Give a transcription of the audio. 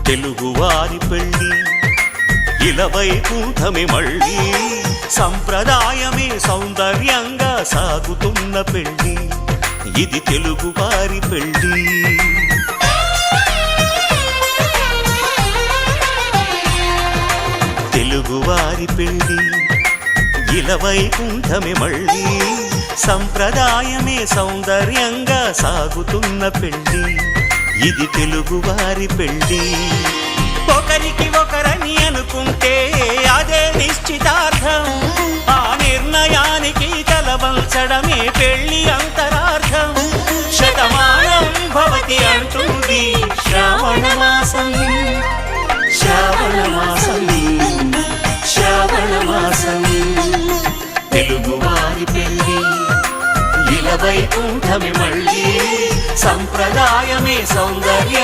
తెలుగువారి పెళ్ళి ఇలవైకుంఠమే మళ్ళీ సంప్రదాయమే సౌందర్యంగా సాగుతున్న పెళ్ళి ఇది తెలుగువారి పెళ్ళి తెలుగువారి పెళ్ళి ఇలవైకుంఠమే మళ్ళీ సంప్రదాయమే సౌందర్యంగా సాగుతున్న పెళ్ళి ఇది తెలుగువారి పెళ్ళి ఒకరికి ఒకరని అనుకుంటే అదే నిశ్చితార్థం ఆ నిర్ణయానికి తలవంచడమే పెళ్ళి అంతరార్థం శతమానం భవతి అంటుంది శ్రావణ మాసం శ్రావణ మాసం శ్రావణ మాసం తెలుగువారి పెళ్ళి ఇలవైకుంఠమే మళ్ళీ సంప్రదాయమే సౌందర్యం